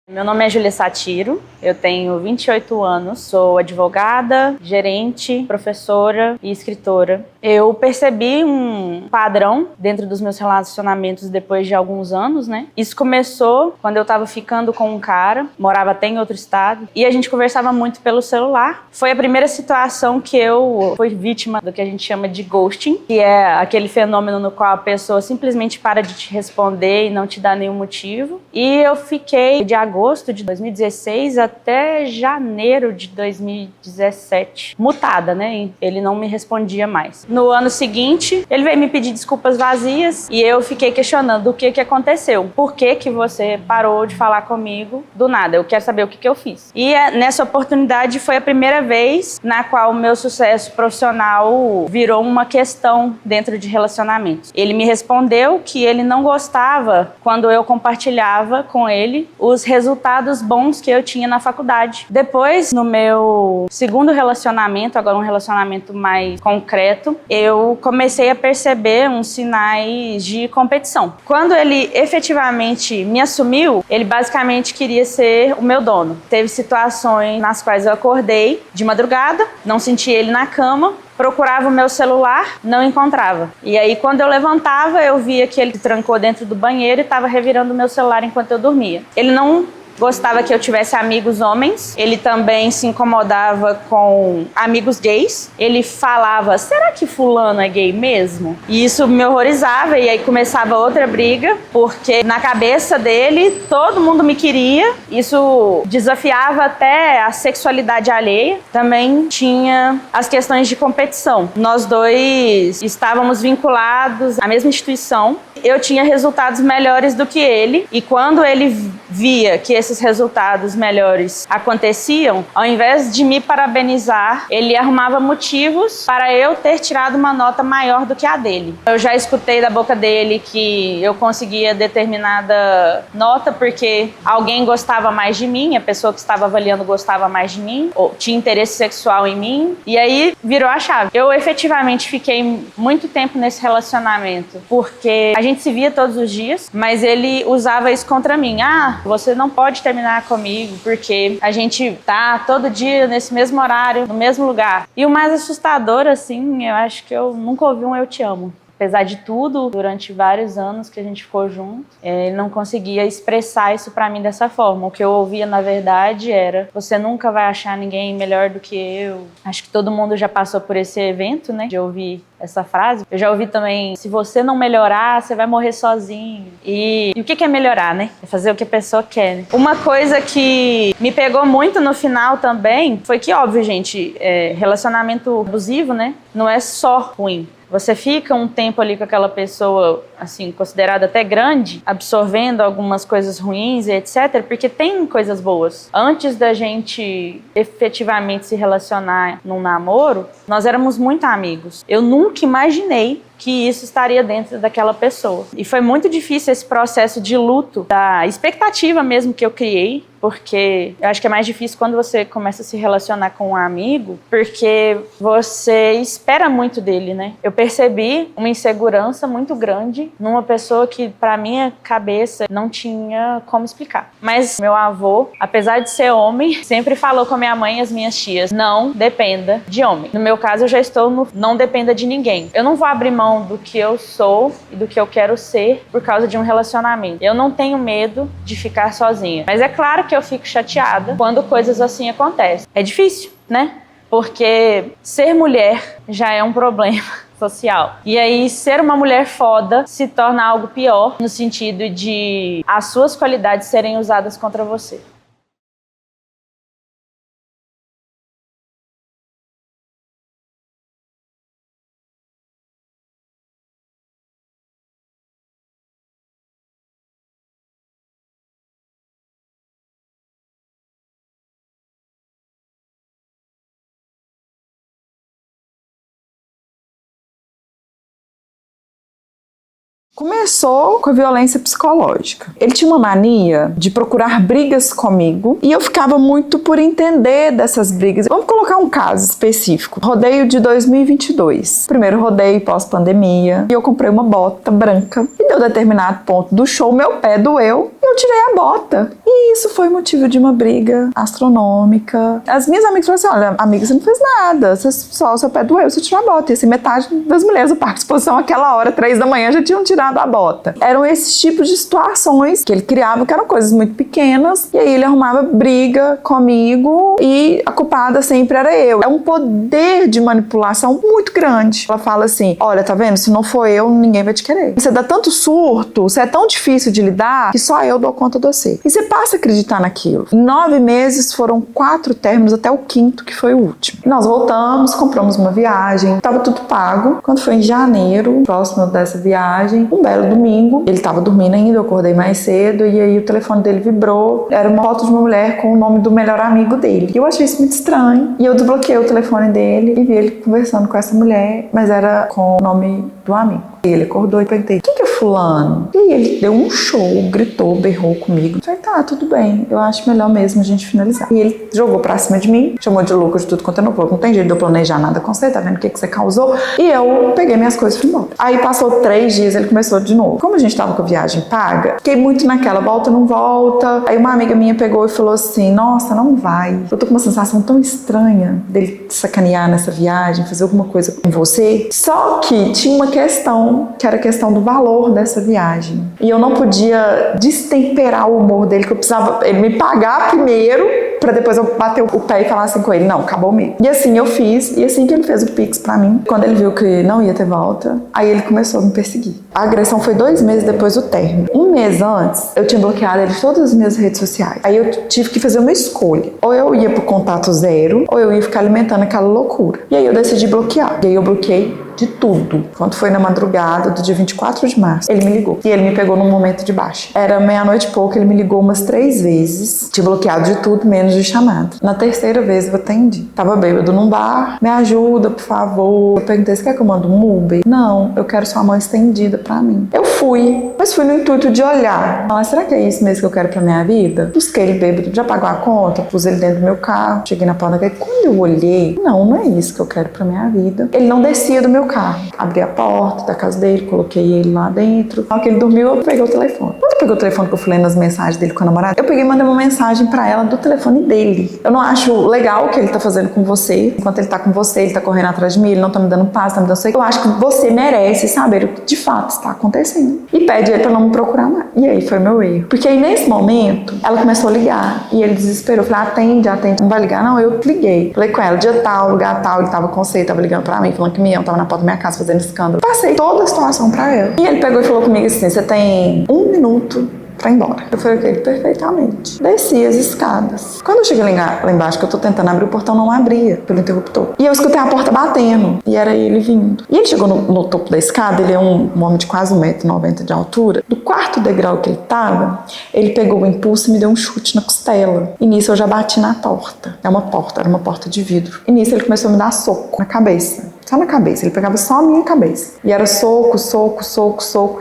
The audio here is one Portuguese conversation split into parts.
Meu nome é Júlia Satiro, eu tenho 28 anos, sou advogada, gerente, professora e escritora. Eu percebi um padrão dentro dos meus relacionamentos depois de alguns anos, né? Isso começou quando eu estava ficando com um cara, morava até em outro estado, e a gente conversava muito pelo celular. Foi a primeira situação que eu fui vítima do que a gente chama de ghosting, que é aquele fenômeno no qual a pessoa simplesmente para de te responder e não te dá nenhum motivo. E eu fiquei de agosto de 2016 até janeiro de 2017 mutada, né? Ele não me respondia mais. No ano seguinte, ele veio me pedir desculpas vazias e eu fiquei questionando o que aconteceu. Por que você parou de falar comigo do nada? Eu quero saber o que eu fiz. E nessa oportunidade foi a primeira vez na qual o meu sucesso profissional virou uma questão dentro de relacionamentos. Ele me respondeu que ele não gostava quando eu compartilhava com ele os resultados bons que eu tinha na faculdade. Depois, no meu segundo relacionamento, agora um relacionamento mais concreto, eu comecei a perceber uns sinais de competição. Quando ele efetivamente me assumiu, ele basicamente queria ser o meu dono. Teve situações nas quais eu acordei de madrugada, não senti ele na cama, procurava o meu celular, não encontrava. E aí, quando eu levantava, eu via que ele se trancou dentro do banheiro e estava revirando o meu celular enquanto eu dormia. Ele não gostava que eu tivesse amigos homens, ele também se incomodava com amigos gays. Ele falava, será que fulano é gay mesmo? E isso me horrorizava, e aí começava outra briga, porque na cabeça dele, todo mundo me queria. Isso desafiava até a sexualidade alheia. Também tinha as questões de competição. Nós dois estávamos vinculados à mesma instituição. Eu tinha resultados melhores do que ele, e quando ele via que esses resultados melhores aconteciam, ao invés de me parabenizar, ele arrumava motivos para eu ter tirado uma nota maior do que a dele. Eu já escutei da boca dele que eu conseguia determinada nota porque alguém gostava mais de mim, a pessoa que estava avaliando gostava mais de mim, ou tinha interesse sexual em mim, e aí virou a chave. Eu efetivamente fiquei muito tempo nesse relacionamento, porque a gente se via todos os dias, mas ele usava isso contra mim. Ah, você não pode terminar comigo porque a gente tá todo dia nesse mesmo horário, no mesmo lugar. E o mais assustador, assim, eu acho que eu nunca ouvi um eu te amo. Apesar de tudo, durante vários anos que a gente ficou junto, ele não conseguia expressar isso pra mim dessa forma. O que eu ouvia, na verdade, era: você nunca vai achar ninguém melhor do que eu. Acho que todo mundo já passou por esse evento, né, de ouvir essa frase. Eu já ouvi também: se você não melhorar, você vai morrer sozinho. E o que é melhorar, né? É fazer o que a pessoa quer, né? Uma coisa que me pegou muito no final também foi que, óbvio, gente, relacionamento abusivo, né, não é só ruim. Você fica um tempo ali com aquela pessoa, assim, considerada até grande, absorvendo algumas coisas ruins e etc, porque tem coisas boas. Antes da gente efetivamente se relacionar num namoro, nós éramos muito amigos. Eu nunca imaginei que isso estaria dentro daquela pessoa. E foi muito difícil esse processo de luto, da expectativa mesmo que eu criei, porque eu acho que é mais difícil quando você começa a se relacionar com um amigo, porque você espera muito dele, né? Eu percebi uma insegurança muito grande numa pessoa que, pra minha cabeça, não tinha como explicar. Mas meu avô, apesar de ser homem, sempre falou com a minha mãe e as minhas tias: não dependa de homem. No meu caso, eu já estou no não dependa de ninguém. Eu não vou abrir mão do que eu sou e do que eu quero ser por causa de um relacionamento. Eu não tenho medo de ficar sozinha. Mas é claro que eu fico chateada quando coisas assim acontecem. É difícil, né? Porque ser mulher já é um problema social. E aí, ser uma mulher foda se torna algo pior, no sentido de as suas qualidades serem usadas contra você. Começou com a violência psicológica. Ele tinha uma mania de procurar brigas comigo e eu ficava muito por entender dessas brigas. Vamos colocar colocar um caso específico. Rodeio de 2022. Primeiro rodeio pós-pandemia. E eu comprei uma bota branca. E deu determinado ponto do show, meu pé doeu. E eu tirei a bota. E isso foi motivo de uma briga astronômica. As minhas amigas falaram assim, olha, amiga, você não fez nada. Só o seu pé doeu, você tirou a bota. E assim, metade das mulheres do parque de exposição, aquela hora, 3 da manhã, já tinham tirado a bota. Eram esses tipos de situações que ele criava, que eram coisas muito pequenas. E aí ele arrumava briga comigo e a culpada sempre era eu. É um poder de manipulação muito grande. Ela fala assim, olha, tá vendo? Se não for eu, ninguém vai te querer. Você dá tanto surto, você é tão difícil de lidar, que só eu dou conta de você. E você passa a acreditar naquilo. Em 9 meses foram 4 términos, até o 5º, que foi o último. Nós voltamos, compramos uma viagem, tava tudo pago. Quando foi em janeiro, próximo dessa viagem, um belo domingo, ele tava dormindo ainda, eu acordei mais cedo, e aí o telefone dele vibrou. Era uma foto de uma mulher com o nome do melhor amigo dele. E eu achei isso muito estranho. E eu desbloqueei o telefone dele e vi ele conversando com essa mulher, mas era com o nome do amigo. Ele acordou e perguntei, quem que é fulano? E aí ele deu um show, gritou, berrou comigo. Eu falei, tá, tudo bem, eu acho melhor mesmo a gente finalizar. E ele jogou pra cima de mim, chamou de louco de tudo quanto eu não tem jeito de eu planejar nada com você, tá vendo o que você causou? E eu peguei minhas coisas e fui embora. Aí passou 3 dias, ele começou de novo. Como a gente tava com a viagem paga, fiquei muito naquela, volta, não volta. Aí uma amiga minha pegou e falou assim, nossa, não vai. Eu tô com uma sensação tão estranha dele sacanear nessa viagem, fazer alguma coisa com você. Só que tinha uma questão, que era a questão do valor dessa viagem. E eu não podia destemperar o humor dele, que eu precisava ele me pagar primeiro, pra depois eu bater o pé e falar assim com ele, não, acabou mesmo. E assim eu fiz, e assim que ele fez o Pix pra mim, quando ele viu que não ia ter volta, aí ele começou a me perseguir. A agressão foi 2 meses depois do término. 1 mês antes, eu tinha bloqueado ele de todas as minhas redes sociais. Aí eu tive que fazer uma escolha. Ou eu ia pro contato zero, ou eu ia ficar alimentando aquela loucura. E aí eu decidi bloquear. E aí eu bloqueei de tudo. Quando foi na madrugada do dia 24 de março, ele me ligou. E ele me pegou num momento de baixa. Era meia-noite e pouco, ele me ligou umas 3 vezes. Tinha bloqueado de tudo, menos de chamada. Na 3ª vez eu atendi. Tava bêbado num bar. Me ajuda, por favor. Eu perguntei, você quer que eu mando um Uber? Não, eu quero sua mão estendida pra mim. Eu fui, mas fui no intuito de olhar. Falar, será que é isso mesmo que eu quero pra minha vida? Busquei ele bêbado, já pagou a conta, pus ele dentro do meu carro, cheguei na porta da casa. Quando eu olhei, não é isso que eu quero pra minha vida. Ele não descia do meu carro. Abri a porta da casa dele, coloquei ele lá dentro. Na hora que ele dormiu, eu peguei o telefone. Quando eu peguei o telefone que eu fui lendo as mensagens dele com a namorada, eu peguei e mandei uma mensagem pra ela do telefone dele. Eu não acho legal o que ele tá fazendo com você. Enquanto ele tá com você, ele tá correndo atrás de mim, ele não tá me dando paz, tá me dando sei. Eu acho que você merece saber o que de fato está acontecendo. E pede ele pra não me procurar mais. E aí foi meu erro. Porque aí nesse momento, ela começou a ligar. E ele desesperou. Eu falei, atende, não vai ligar? Não, eu liguei. Falei com ela, dia tal, lugar tal, ele tava com você, tava ligando pra mim, falando que minha tava na porta da minha casa fazendo escândalo. Passei toda a situação pra ela. E ele pegou e falou comigo assim, você tem 1 minuto pra ir embora. Eu falei com ele perfeitamente. Desci as escadas. Quando eu cheguei lá embaixo, que eu tô tentando abrir, o portão não abria pelo interruptor. E eu escutei a porta batendo. E era ele vindo. E ele chegou no topo da escada, ele é um homem de quase 1,90 m de altura. Do 4º degrau que ele tava, ele pegou o impulso e me deu um chute na costela. E nisso eu já bati na porta. Era uma porta de vidro. E nisso ele começou a me dar soco na cabeça. Só na cabeça, ele pegava só a minha cabeça. E era soco.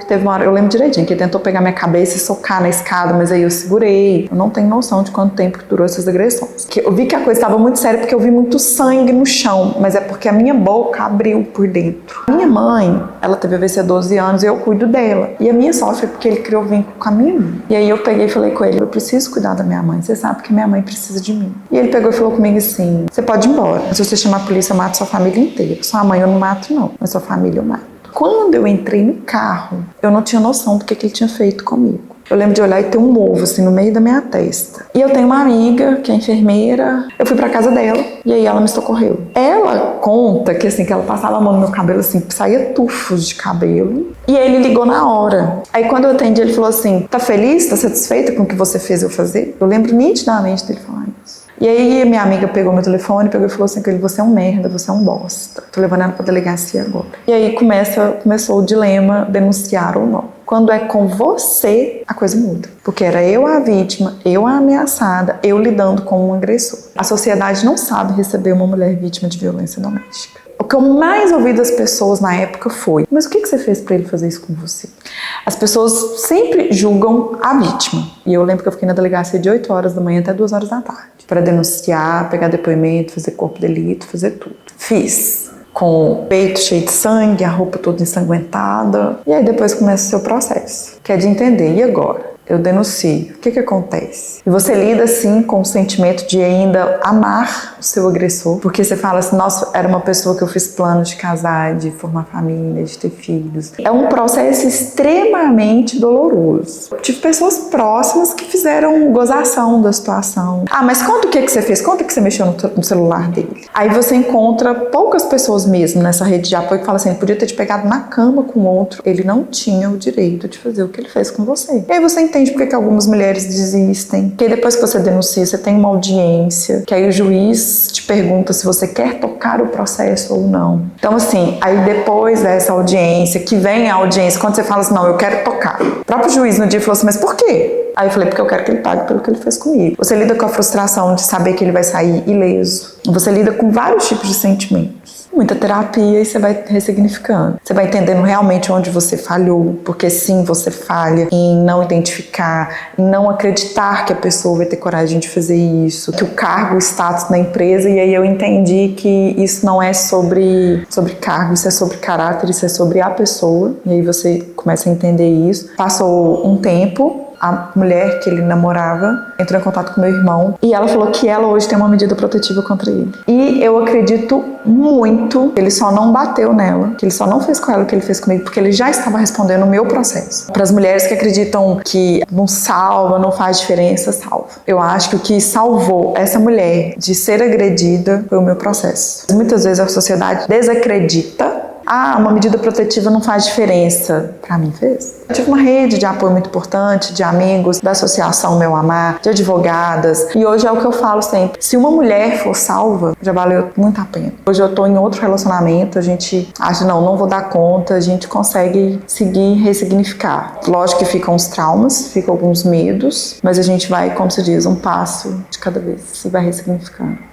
E teve uma hora, eu lembro direitinho, que ele tentou pegar minha cabeça e socar na escada, mas aí eu segurei. Eu não tenho noção de quanto tempo que durou essas agressões. Eu vi que a coisa estava muito séria porque eu vi muito sangue no chão, mas é porque a minha boca abriu por dentro. A minha mãe, ela teve AVC há 12 anos e eu cuido dela. E a minha sofre porque ele criou vínculo com a minha mãe. E aí eu peguei e falei com ele, eu preciso cuidar da minha mãe, você sabe que minha mãe precisa de mim. E ele pegou e falou comigo assim, você pode ir embora, se você chamar a polícia eu mato sua família inteira. Sua mãe eu não mato não, mas sua família eu mato. Quando eu entrei no carro, eu não tinha noção do que ele tinha feito comigo. Eu lembro de olhar e ter um ovo assim no meio da minha testa. E eu tenho uma amiga que é enfermeira. Eu fui pra casa dela e aí ela me socorreu. Ela conta que assim, que ela passava a mão no meu cabelo assim, saía tufos de cabelo. E ele ligou na hora. Aí quando eu atendi, ele falou assim, tá feliz? Tá satisfeita com o que você fez eu fazer? Eu lembro nitidamente dele falar isso. E aí minha amiga pegou meu telefone, pegou e falou assim, você é um merda, você é um bosta. Tô levando ela pra delegacia agora. E aí começou o dilema, denunciar ou não. Quando é com você, a coisa muda. Porque era eu a vítima, eu a ameaçada, eu lidando com um agressor. A sociedade não sabe receber uma mulher vítima de violência doméstica. O que eu mais ouvi das pessoas na época foi: mas o que você fez pra ele fazer isso com você? As pessoas sempre julgam a vítima. E eu lembro que eu fiquei na delegacia de 8 horas da manhã até 2 horas da tarde para denunciar, pegar depoimento, fazer corpo de delito, fazer tudo. Fiz. Com o peito cheio de sangue, a roupa toda ensanguentada. E aí depois começa o seu processo, que é de entender: e agora? Eu denuncio. O que acontece? E você lida assim com o sentimento de ainda amar o seu agressor, porque você fala assim: nossa, era uma pessoa que eu fiz plano de casar, de formar família, de ter filhos. É um processo extremamente doloroso. Eu tive pessoas próximas que fizeram gozação da situação. Ah, mas conta o que você fez, conta que você mexeu no celular dele. Aí você encontra poucas pessoas mesmo nessa rede de apoio que falam assim: ele podia ter te pegado na cama com outro, ele não tinha o direito de fazer o que ele fez com você. E aí você entende por que algumas mulheres desistem. Porque depois que você denuncia, você tem uma audiência, que aí o juiz te pergunta se você quer tocar o processo ou não. Então assim, aí depois dessa audiência, que vem a audiência, quando você fala assim: não, eu quero tocar. O próprio juiz no dia falou assim: mas por quê? Aí eu falei: porque eu quero que ele pague pelo que ele fez comigo. Você lida com a frustração de saber que ele vai sair ileso. Você lida com vários tipos de sentimentos. Muita terapia e você vai ressignificando. Você vai entendendo realmente onde você falhou, porque sim, você falha em não identificar, em não acreditar que a pessoa vai ter coragem de fazer isso, que o cargo, o status na empresa, e aí eu entendi que isso não é sobre cargo, isso é sobre caráter, isso é sobre a pessoa, e aí você começa a entender isso. Passou um tempo, a mulher que ele namorava entrou em contato com meu irmão e ela falou que ela hoje tem uma medida protetiva contra ele. E eu acredito muito que ele só não bateu nela, que ele só não fez com ela o que ele fez comigo, porque ele já estava respondendo o meu processo. Para as mulheres que acreditam que não salva, não faz diferença, salva. Eu acho que o que salvou essa mulher de ser agredida foi o meu processo. Muitas vezes a sociedade desacredita. Ah, uma medida protetiva não faz diferença. Pra mim fez. Eu tive uma rede de apoio muito importante, de amigos, da Associação Meu Amar, de advogadas. E hoje é o que eu falo sempre: se uma mulher for salva, já valeu muito a pena. Hoje eu tô em outro relacionamento, a gente acha, não vou dar conta, a gente consegue seguir, ressignificar. Lógico que ficam os traumas, ficam alguns medos, mas a gente vai, como se diz, um passo de cada vez e vai ressignificando.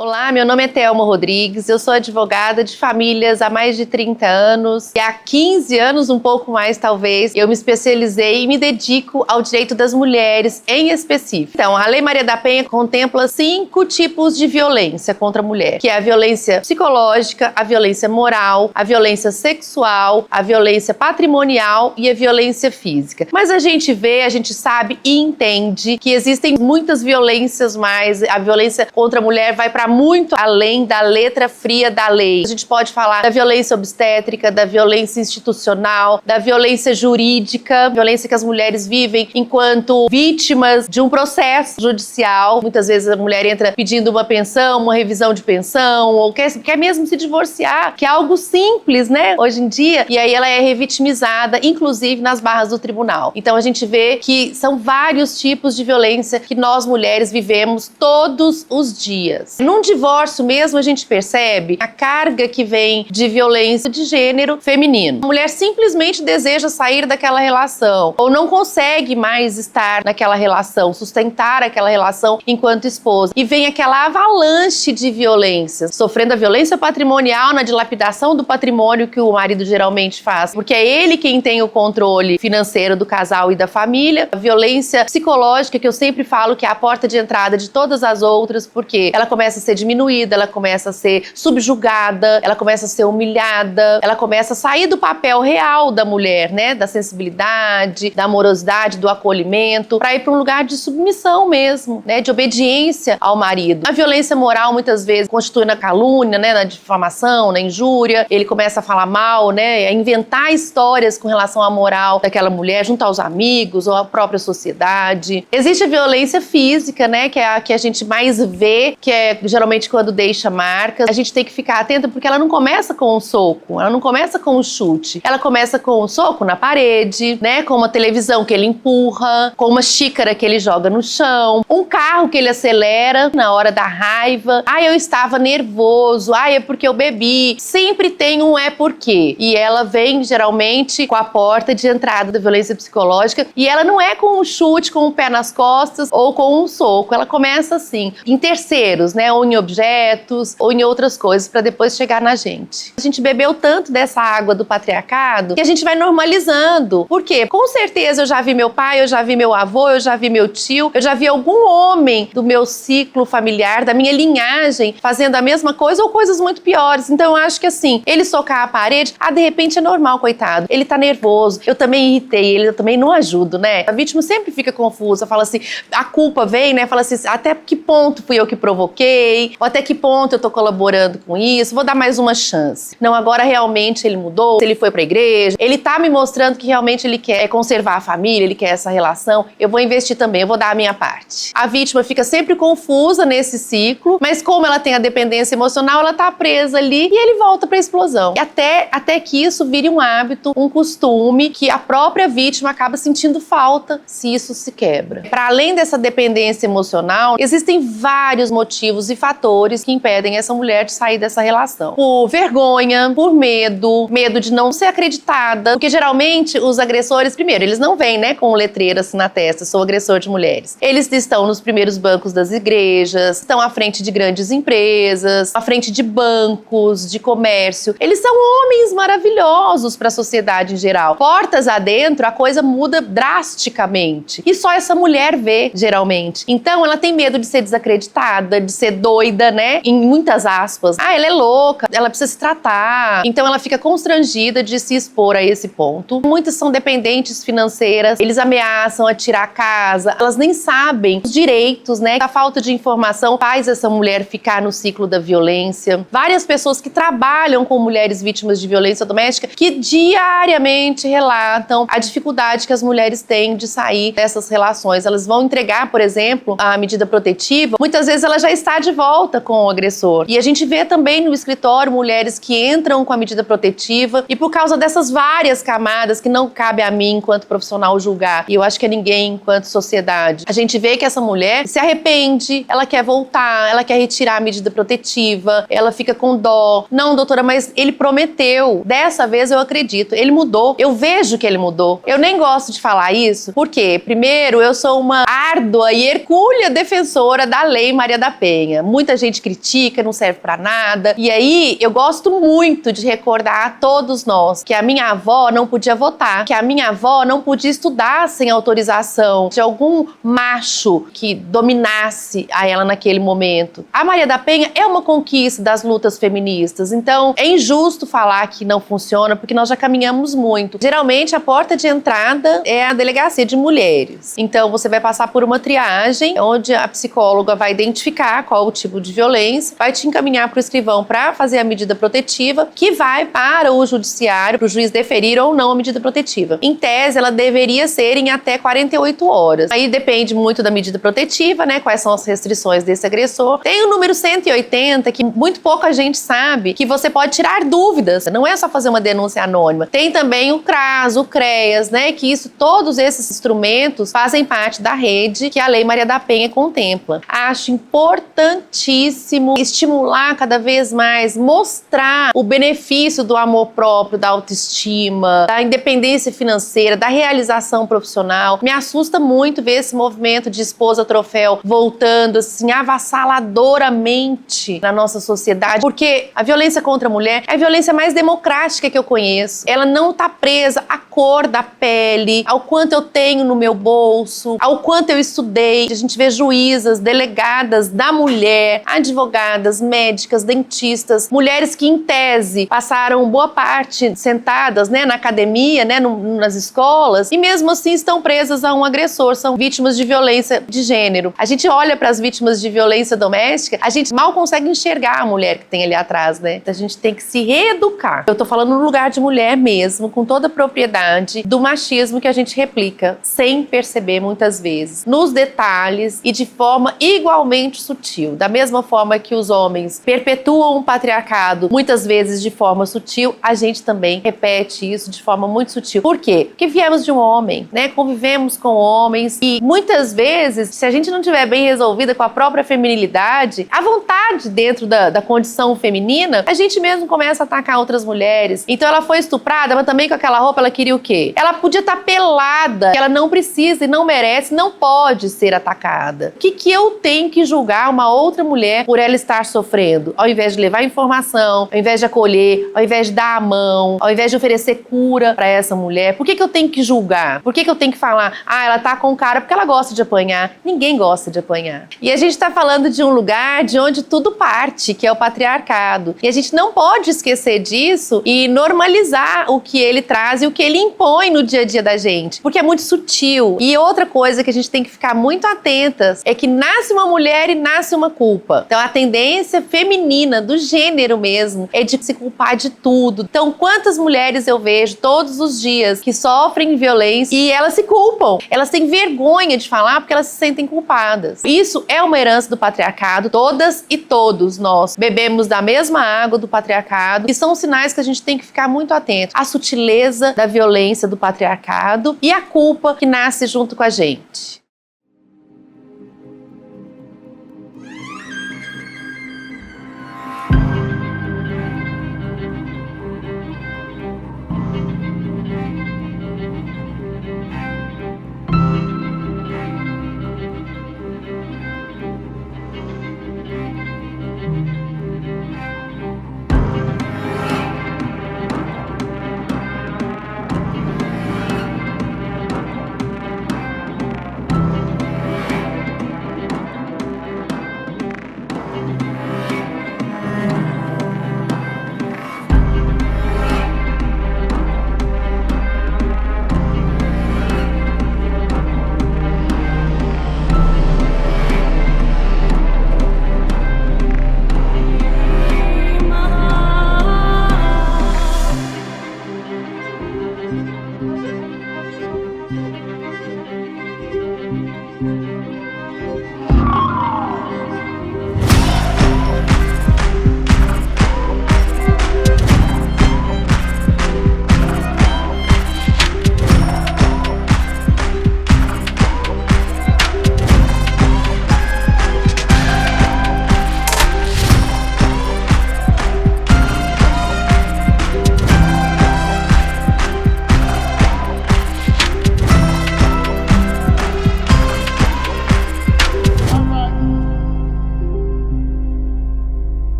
Olá, meu nome é Thelma Rodrigues, eu sou advogada de famílias há mais de 30 anos e há 15 anos, um pouco mais talvez, eu me especializei e me dedico ao direito das mulheres em específico. Então, a Lei Maria da Penha contempla 5 tipos de violência contra a mulher, que é a violência psicológica, a violência moral, a violência sexual, a violência patrimonial e a violência física. Mas a gente vê, a gente sabe e entende que existem muitas violências mais. A violência contra a mulher vai para muito além da letra fria da lei. A gente pode falar da violência obstétrica, da violência institucional, da violência jurídica, violência que as mulheres vivem enquanto vítimas de um processo judicial. Muitas vezes a mulher entra pedindo uma pensão, uma revisão de pensão, ou quer mesmo se divorciar, que é algo simples, né, hoje em dia, e aí ela é revitimizada, inclusive nas barras do tribunal. Então a gente vê que são vários tipos de violência que nós mulheres vivemos todos os dias. Num divórcio mesmo, a gente percebe a carga que vem de violência de gênero feminino. A mulher simplesmente deseja sair daquela relação ou não consegue mais estar naquela relação, sustentar aquela relação enquanto esposa. E vem aquela avalanche de violências, sofrendo a violência patrimonial na dilapidação do patrimônio que o marido geralmente faz, porque é ele quem tem o controle financeiro do casal e da família. A violência psicológica, que eu sempre falo que é a porta de entrada de todas as outras, porque ela começa a ser diminuída, ela começa a ser subjugada, ela começa a ser humilhada, ela começa a sair do papel real da mulher, né, da sensibilidade, da amorosidade, do acolhimento, para ir para um lugar de submissão mesmo, né, de obediência ao marido. A violência moral muitas vezes constitui na calúnia, né, na difamação, na injúria. Ele começa a falar mal, né, a inventar histórias com relação à moral daquela mulher junto aos amigos ou à própria sociedade. Existe a violência física, né, que é a que a gente mais vê, que é geralmente quando deixa marcas, a gente tem que ficar atenta porque ela não começa com um soco, ela não começa com um chute, ela começa com um soco na parede, né, com uma televisão que ele empurra, com uma xícara que ele joga no chão, um carro que ele acelera na hora da raiva. Eu estava nervoso, é porque eu bebi. Sempre tem um é porque. E ela vem geralmente com a porta de entrada da violência psicológica e ela não é com um chute, com um pé nas costas ou com um soco. Ela começa assim, em terceiros, né, ou em objetos ou em outras coisas para depois chegar na gente. A gente bebeu tanto dessa água do patriarcado que a gente vai normalizando. Por quê? Com certeza eu já vi meu pai, eu já vi meu avô, eu já vi meu tio, eu já vi algum homem do meu ciclo familiar, da minha linhagem, fazendo a mesma coisa ou coisas muito piores. Então eu acho que assim, ele socar a parede, de repente é normal, coitado. Ele tá nervoso, eu também irritei ele, eu também não ajudo, né? A vítima sempre fica confusa, fala assim, a culpa vem, né? Fala assim, até que ponto fui eu que provoquei? Ou até que ponto eu tô colaborando com isso? Vou dar mais uma chance. Não, agora realmente ele mudou, ele foi pra igreja, ele tá me mostrando que realmente ele quer conservar a família, ele quer essa relação, eu vou investir também, eu vou dar a minha parte. A vítima fica sempre confusa nesse ciclo, mas como ela tem a dependência emocional, ela tá presa ali e ele volta pra explosão. E até que isso vire um hábito, um costume, que a própria vítima acaba sentindo falta se isso se quebra. Para além dessa dependência emocional, existem vários motivos e fatores que impedem essa mulher de sair dessa relação. Por vergonha, por medo de não ser acreditada, porque geralmente os agressores, primeiro, eles não vêm, né, com um letreiro assim na testa, sou agressor de mulheres. Eles estão nos primeiros bancos das igrejas, estão à frente de grandes empresas, à frente de bancos, de comércio. Eles são homens maravilhosos para a sociedade em geral. Portas adentro, a coisa muda drasticamente. E só essa mulher vê, geralmente. Então, ela tem medo de ser desacreditada, de ser doida, né? Em muitas aspas. Ela é louca, ela precisa se tratar. Então, ela fica constrangida de se expor a esse ponto. Muitas são dependentes financeiras, eles ameaçam a tirar a casa, elas nem sabem os direitos, né? A falta de informação faz essa mulher ficar no ciclo da violência. Várias pessoas que trabalham com mulheres vítimas de violência doméstica que diariamente relatam a dificuldade que as mulheres têm de sair dessas relações. Elas vão entregar, por exemplo, a medida protetiva, muitas vezes ela já está de volta com o agressor. E a gente vê também no escritório mulheres que entram com a medida protetiva e por causa dessas várias camadas que não cabe a mim enquanto profissional julgar, e eu acho que a ninguém enquanto sociedade, a gente vê que essa mulher se arrepende, ela quer voltar, ela quer retirar a medida protetiva, ela fica com dó. Não, doutora, mas ele prometeu. Dessa vez eu acredito. Ele mudou. Eu vejo que ele mudou. Eu nem gosto de falar isso, porque, primeiro, eu sou uma árdua e hercúlea defensora da Lei Maria da Penha. Muita gente critica, não serve pra nada. E aí, eu gosto muito de recordar a todos nós que a minha avó não podia votar, que a minha avó não podia estudar sem autorização de algum macho que dominasse a ela naquele momento. A Maria da Penha é uma conquista das lutas feministas, então é injusto falar que não funciona, porque nós já caminhamos muito. Geralmente, a porta de entrada é a delegacia de mulheres. Então, você vai passar por uma triagem, onde a psicóloga vai identificar qual o tipo de violência, vai te encaminhar para o escrivão para fazer a medida protetiva, que vai para o judiciário, para o juiz deferir ou não a medida protetiva. Em tese, ela deveria ser em até 48 horas. Aí depende muito da medida protetiva, né? Quais são as restrições desse agressor. Tem o número 180, que muito pouca gente sabe, que você pode tirar dúvidas. Não é só fazer uma denúncia anônima. Tem também o CRAS, o CREAS, né? Que todos esses instrumentos fazem parte da rede que a Lei Maria da Penha contempla. Acho importantíssimo estimular cada vez mais, mostrar o benefício do amor próprio, da autoestima, da independência financeira, da realização profissional. Me assusta muito ver esse movimento de esposa troféu voltando assim avassaladoramente na nossa sociedade, porque a violência contra a mulher é a violência mais democrática que eu conheço. Ela não está presa à cor da pele, ao quanto eu tenho no meu bolso, ao quanto eu estudei. A gente vê juízas, delegadas da mulher, advogadas, médicas, dentistas, mulheres que em tese passaram boa parte sentadas, né, na academia, né, nas escolas, e mesmo assim estão presas a um agressor, são vítimas de violência de gênero. A gente olha para as vítimas de violência doméstica, a gente mal consegue enxergar a mulher que tem ali atrás, né? A gente tem que se reeducar. Eu tô falando no lugar de mulher mesmo, com toda a propriedade. sutilidade do machismo que a gente replica, sem perceber muitas vezes, nos detalhes e de forma igualmente sutil. Da mesma forma que os homens perpetuam o patriarcado, muitas vezes de forma sutil, a gente também repete isso de forma muito sutil. Por quê? Porque viemos de um homem, né? Convivemos com homens e muitas vezes, se a gente não estiver bem resolvida com a própria feminilidade, a vontade dentro da condição feminina, a gente mesmo começa a atacar outras mulheres. Então ela foi estuprada, mas também com aquela roupa ela queria o quê? Ela podia estar pelada, ela não precisa e não merece, não pode ser atacada. O que eu tenho que julgar uma outra mulher por ela estar sofrendo? Ao invés de levar informação, ao invés de acolher, ao invés de dar a mão, ao invés de oferecer cura para essa mulher, por que eu tenho que julgar? Por que eu tenho que falar, ela tá com o cara porque ela gosta de apanhar? Ninguém gosta de apanhar. E a gente tá falando de um lugar de onde tudo parte, que é o patriarcado. E a gente não pode esquecer disso e normalizar o que ele traz e o que ele impõe no dia a dia da gente, porque é muito sutil. E outra coisa que a gente tem que ficar muito atentas é que nasce uma mulher e nasce uma culpa. Então a tendência feminina, do gênero mesmo, é de se culpar de tudo. Então quantas mulheres eu vejo todos os dias que sofrem violência e elas se culpam. Elas têm vergonha de falar porque elas se sentem culpadas. Isso é uma herança do patriarcado. Todas e todos nós bebemos da mesma água do patriarcado e são sinais que a gente tem que ficar muito atento. A sutileza da violência do patriarcado e a culpa que nasce junto com a gente.